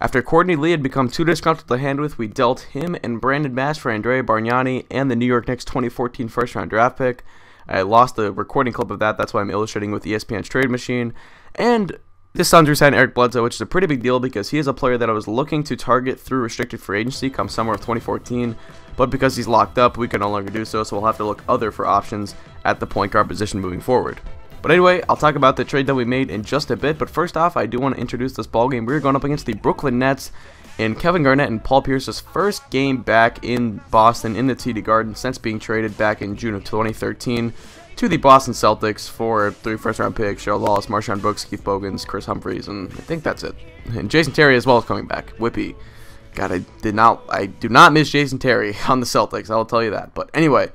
After Courtney Lee had become too disgruntled to hand with, we dealt him and Brandon Bass for Andrea Bargnani and the New York Knicks 2014 first-round draft pick. I lost the recording clip of that, that's why I'm illustrating with ESPN's trade machine. And this Suns re-signed Eric Bledsoe, which is a pretty big deal because he is a player that I was looking to target through restricted free agency come summer of 2014. But because he's locked up, we can no longer do so, so we'll have to look other for options at the point guard position moving forward. But anyway, I'll talk about the trade that we made in just a bit, but first off, I do want to introduce this ballgame. We're going up against the Brooklyn Nets in Kevin Garnett and Paul Pierce's first game back in Boston in the TD Garden since being traded back in June of 2013 to the Boston Celtics for 3 first-round picks, Cheryl Wallace, Marshawn Brooks, Keith Bogans, Chris Humphries, and I think that's it. And Jason Terry as well is coming back. Whippy. God, I do not miss Jason Terry on the Celtics, I will tell you that. But anyway,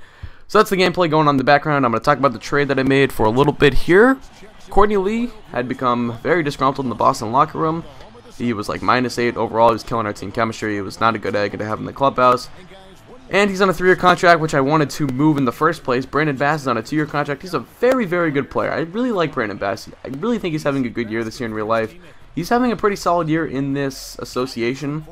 so that's the gameplay going on in the background. I'm going to talk about the trade that I made for a little bit here. Courtney Lee had become very disgruntled in the Boston locker room. He was like -8 overall. He was killing our team chemistry. He was not a good egg to have in the clubhouse. And he's on a 3-year contract, which I wanted to move in the first place. Brandon Bass is on a 2-year contract. He's a very, very good player. I really like Brandon Bass. I really think he's having a good year this year in real life. He's having a pretty solid year in this association,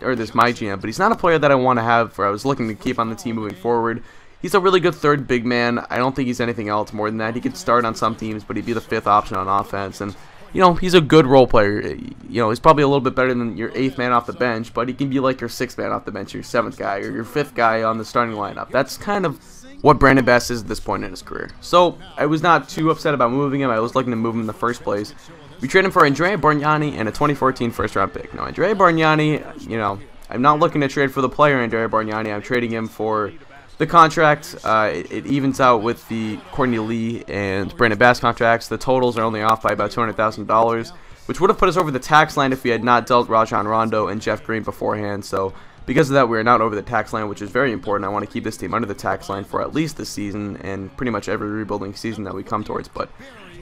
or this MyGM, but he's not a player that I want to have or I was looking to keep on the team moving forward. He's a really good third big man. I don't think he's anything else more than that. He could start on some teams, but he'd be the 5th option on offense. And, you know, he's a good role player. You know, he's probably a little bit better than your 8th man off the bench, but he can be like your 6th man off the bench, your 7th guy, or your 5th guy on the starting lineup. That's kind of what Brandon Bass is at this point in his career. So, I was not too upset about moving him. I was looking to move him in the first place. We traded him for Andrea Bargnani and a 2014 first-round pick. Now, Andrea Bargnani, you know, I'm not looking to trade for the player Andrea Bargnani. I'm trading him for the contract. It evens out with the Courtney Lee and Brandon Bass contracts. The totals are only off by about $200,000, which would have put us over the tax line if we had not dealt Rajon Rondo and Jeff Green beforehand. So because of that, we are not over the tax line, which is very important. I want to keep this team under the tax line for at least this season and pretty much every rebuilding season that we come towards. But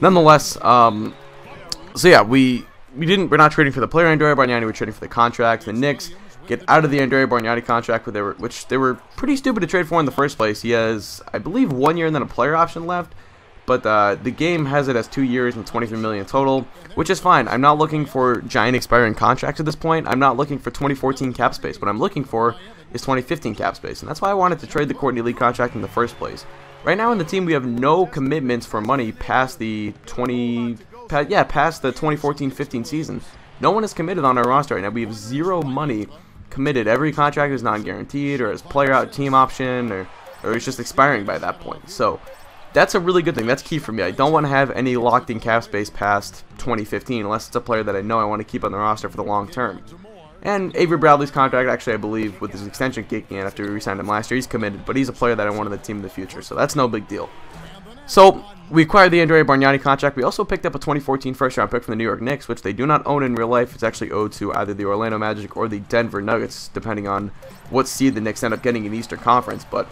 nonetheless, so yeah, we're not trading for the player Andrea Bargnani. We're trading for the contract. The Knicks get out of the Andrea Bargnani contract, which they were pretty stupid to trade for in the first place. He has, I believe, 1 year and then a player option left, but the game has it as 2 years and $23 million total, which is fine. I'm not looking for giant expiring contracts at this point. I'm not looking for 2014 cap space. What I'm looking for is 2015 cap space, and that's why I wanted to trade the Courtney Lee contract in the first place. Right now in the team, we have no commitments for money past the 2014-15 season. No one is committed on our roster right now. We have 0 money committed. Every contract is non-guaranteed or is player out team option or it's just expiring by that point. So that's a really good thing. That's key for me. I don't want to have any locked in cap space past 2015 unless it's a player that I know I want to keep on the roster for the long term. And Avery Bradley's contract, actually, I believe, with his extension kicking in after we re-signed him last year, he's committed, but he's a player that I want on the team in the future, so that's no big deal. So we acquired the Andrea Bargnani contract. We also picked up a 2014 first-round pick from the New York Knicks, which they do not own in real life. It's actually owed to either the Orlando Magic or the Denver Nuggets, depending on what seed the Knicks end up getting in the Eastern Conference. But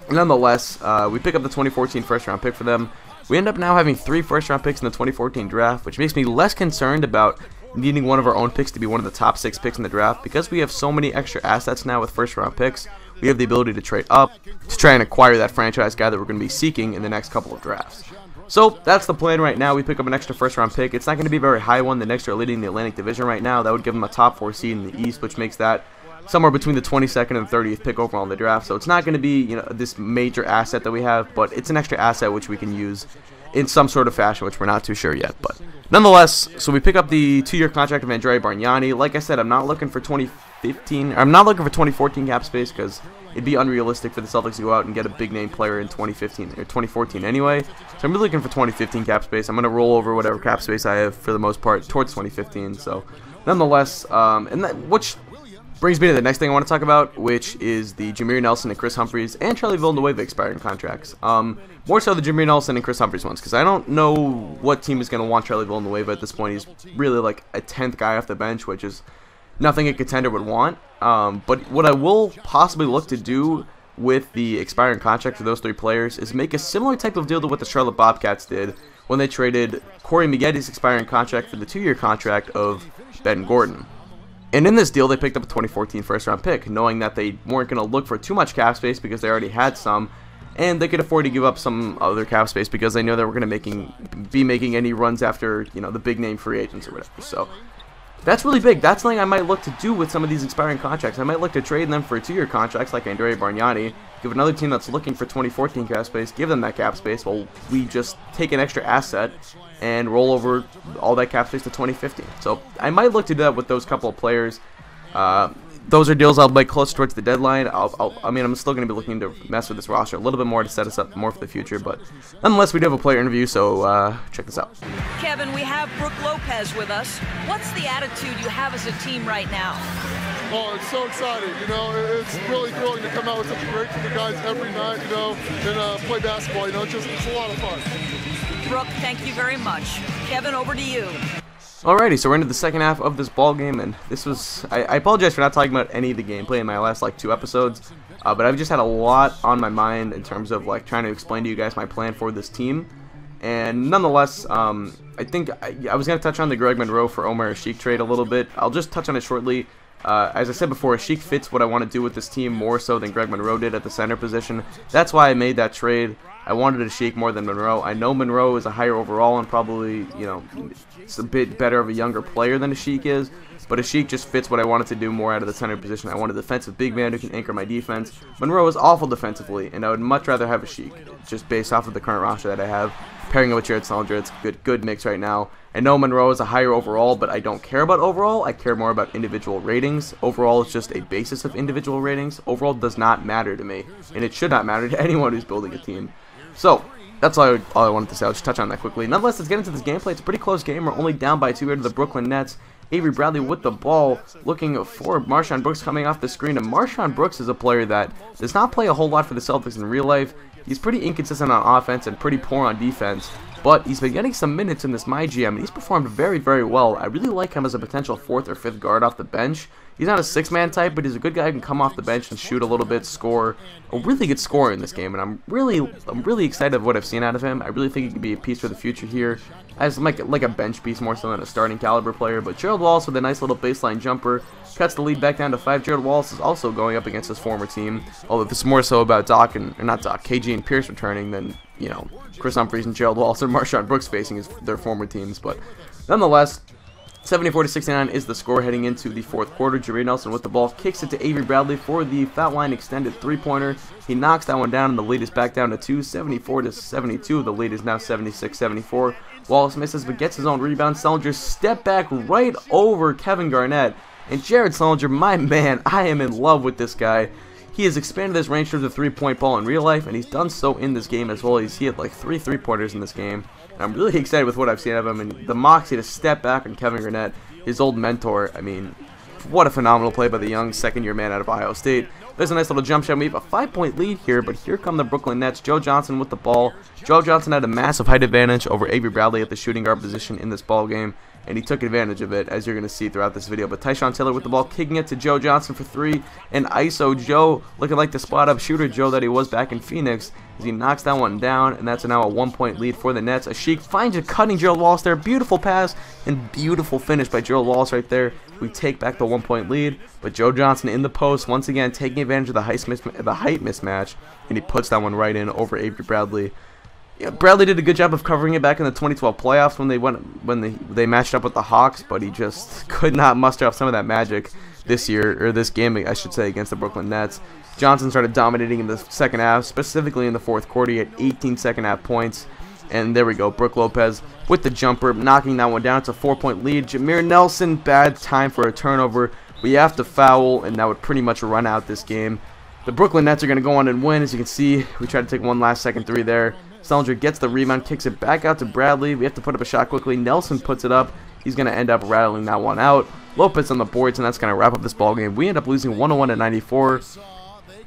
nonetheless, we pick up the 2014 first-round pick for them. We end up now having 3 first-round picks in the 2014 draft, which makes me less concerned about needing one of our own picks to be one of the top 6 picks in the draft. Because we have so many extra assets now with first-round picks, we have the ability to trade up to try and acquire that franchise guy that we're going to be seeking in the next couple of drafts. So that's the plan right now. We pick up an extra first-round pick. It's not going to be a very high one. The Knicks are leading the Atlantic Division right now. That would give them a top 4 seed in the East, which makes that somewhere between the 22nd and 30th pick overall in the draft. So it's not going to be, you know, this major asset that we have, but it's an extra asset which we can use in some sort of fashion, which we're not too sure yet. But nonetheless, so we pick up the 2-year contract of Andrea Bargnani. Like I said, I'm not looking for 2014 cap space because it'd be unrealistic for the Celtics to go out and get a big name player in 2015 or 2014 anyway. So I'm really looking for 2015 cap space. I'm going to roll over whatever cap space I have for the most part towards 2015. So nonetheless, which brings me to the next thing I want to talk about, which is the Jameer Nelson and Chris Humphries and Charlie Villanueva expiring contracts. More so the Jameer Nelson and Chris Humphries ones, because I don't know what team is going to want Charlie Villanueva at this point. He's really like a 10th guy off the bench, which is nothing a contender would want. But what I will possibly look to do with the expiring contract for those 3 players is make a similar type of deal to what the Charlotte Bobcats did when they traded Corey Maggetti's expiring contract for the 2-year contract of Ben Gordon. And in this deal, they picked up a 2014 first-round pick, knowing that they weren't going to look for too much cap space because they already had some, and they could afford to give up some other cap space because they know they were going to be making any runs after, you know, the big-name free agents or whatever. So that's really big. That's something I might look to do with some of these expiring contracts. I might look to trade them for 2-year contracts like Andrea Bargnani, give another team that's looking for 2014 cap space, give them that cap space while we just take an extra asset and roll over all that cap space to 2015. So I might look to do that with those couple of players. Those are deals I'll make closer towards the deadline. I mean, I'm still going to be looking to mess with this roster a little bit more to set us up more for the future. But nonetheless, we do have a player interview, so check this out. Kevin, we have Brook Lopez with us. What's the attitude you have as a team right now? Oh, it's so exciting. You know, it's really thrilling to come out with such a great team of guys every night, you know, and play basketball. You know, it's a lot of fun. Brook, thank you very much. Kevin, over to you. Alrighty, so we're into the second half of this ball game, and this was, I apologize for not talking about any of the gameplay in my last like 2 episodes, but I've just had a lot on my mind in terms of like trying to explain to you guys my plan for this team. And nonetheless, I think I was going to touch on the Greg Monroe for Omer Asik trade a little bit. I'll just touch on it shortly. As I said before, Asik fits what I want to do with this team more so than Greg Monroe did at the center position. That's why I made that trade. I wanted Asik more than Monroe. I know Monroe is a higher overall and probably, you know, it's a bit better of a younger player than Asik is, but Asik just fits what I wanted to do more out of the center position. I want a defensive big man who can anchor my defense. Monroe is awful defensively, and I would much rather have Asik, just based off of the current roster that I have. Pairing it with Jared Sullinger, it's a good mix right now. I know Monroe is a higher overall, but I don't care about overall. I care more about individual ratings. Overall is just a basis of individual ratings. Overall does not matter to me, and it should not matter to anyone who's building a team. So, that's all I wanted to say. I'll just touch on that quickly. Nonetheless, let's get into this gameplay. It's a pretty close game. We're only down by 2 here to the Brooklyn Nets. Avery Bradley with the ball, looking for Marshawn Brooks coming off the screen. And Marshawn Brooks is a player that does not play a whole lot for the Celtics in real life. He's pretty inconsistent on offense and pretty poor on defense. But he's been getting some minutes in this MyGM, and he's performed very, very well. I really like him as a potential 4th or 5th guard off the bench. He's not a 6-man type, but he's a good guy who can come off the bench and shoot a little bit, score. A really good scorer in this game, and I'm really excited of what I've seen out of him. I really think he could be a piece for the future here, as like a bench piece more so than a starting caliber player. But Gerald Wallace with a nice little baseline jumper cuts the lead back down to 5. Gerald Wallace is also going up against his former team, although this is more so about KG and Pierce returning than, you know, Chris Humphries and Gerald Wallace and Marshawn Brooks facing their former teams. But nonetheless, 74-69 is the score heading into the 4th quarter. Jareer Nelson with the ball kicks it to Avery Bradley for the foul line extended 3-pointer. He knocks that one down, and the lead is back down to 2, 74-72. The lead is now 76-74. Wallace misses but gets his own rebound. Sullinger step back right over Kevin Garnett. And Jared Sullinger, my man, I am in love with this guy. He has expanded his range towards the 3-point ball in real life, and he's done so in this game as well. He had like 3 3-pointers in this game. And I'm really excited with what I've seen of him, and the moxie to step back on Kevin Garnett, his old mentor. I mean, what a phenomenal play by the young 2nd-year man out of Ohio State. There's a nice little jump shot. We have a 5-point lead here, but here come the Brooklyn Nets. Joe Johnson with the ball. Joe Johnson had a massive height advantage over Avery Bradley at the shooting guard position in this ball game, and he took advantage of it, as you're going to see throughout this video. But Tyshawn Taylor with the ball, kicking it to Joe Johnson for 3, and ISO Joe, looking like the spot-up shooter Joe that he was back in Phoenix, as he knocks that one down, and that's now a 1-point lead for the Nets. Asik finds a cutting Gerald Wallace there. Beautiful pass and beautiful finish by Gerald Wallace right there. We take back the 1-point lead, but Joe Johnson in the post, once again taking advantage of the height mismatch, and he puts that one right in over Avery Bradley. Yeah, Bradley did a good job of covering it back in the 2012 playoffs when they matched up with the Hawks, but he just could not muster up some of that magic this year, or this game, I should say, against the Brooklyn Nets. Johnson started dominating in the second half, specifically in the 4th quarter. He had 18 second-half points, and there we go. Brook Lopez with the jumper, knocking that one down. It's a 4-point lead. Jameer Nelson, bad time for a turnover. We have to foul, and that would pretty much run out this game. The Brooklyn Nets are going to go on and win. As you can see, we tried to take one last second 3 there. Sullinger gets the rebound, kicks it back out to Bradley. We have to put up a shot quickly. Nelson puts it up. He's going to end up rattling that one out. Lopez on the boards, and that's going to wrap up this ball game. We end up losing 101-94.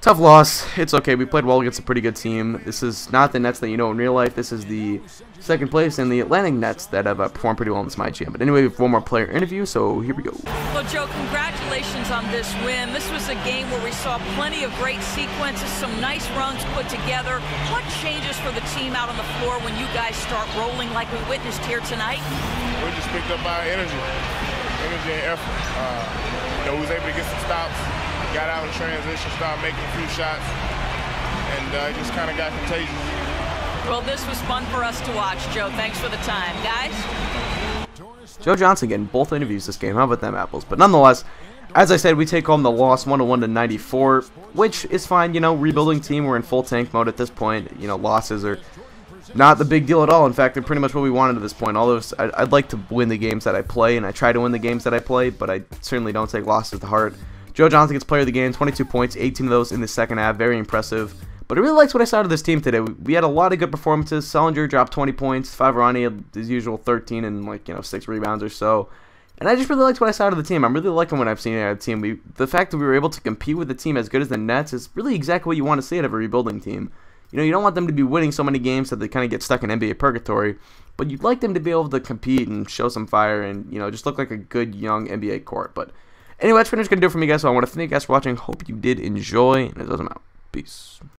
Tough loss. It's okay. We played well against a pretty good team. This is not the Nets that you know in real life. This is the 2nd place in the Atlantic Nets that have performed pretty well in this MyGM. But anyway, we have one more player interview, so here we go. Well, Joe, congratulations on this win. This was a game where we saw plenty of great sequences, some nice runs put together. What changes for the team out on the floor when you guys start rolling like we witnessed here tonight? We just picked up our energy and effort. We was able to get some stops. Got out in transition, started making a few shots, and it just kind of got contagious. Well, this was fun for us to watch, Joe. Thanks for the time. Guys? Joe Johnson getting both interviews this game. How about them apples? But nonetheless, as I said, we take home the loss 101-94, which is fine. You know, rebuilding team. We're in full tank mode at this point. You know, losses are not the big deal at all. In fact, they're pretty much what we wanted at this point. Although I'd like to win the games that I play, and I try to win the games that I play, but I certainly don't take losses to heart. Joe Johnson gets player of the game, 22 points, 18 of those in the second half. Very impressive. But I really liked what I saw out of this team today. We had a lot of good performances. Sellinger dropped 20 points. Favarani had his usual 13 and, like, you know, 6 rebounds or so. And I just really liked what I saw out of the team. I'm really liking what I've seen out of the team. The fact that we were able to compete with a team as good as the Nets is really exactly what you want to see out of a rebuilding team. You know, you don't want them to be winning so many games that they kind of get stuck in NBA purgatory, but you'd like them to be able to compete and show some fire and, you know, just look like a good young NBA court. But anyway, that's pretty much going to do it for me, guys. So I want to thank you guys for watching. Hope you did enjoy, and as always, I'm out. Peace.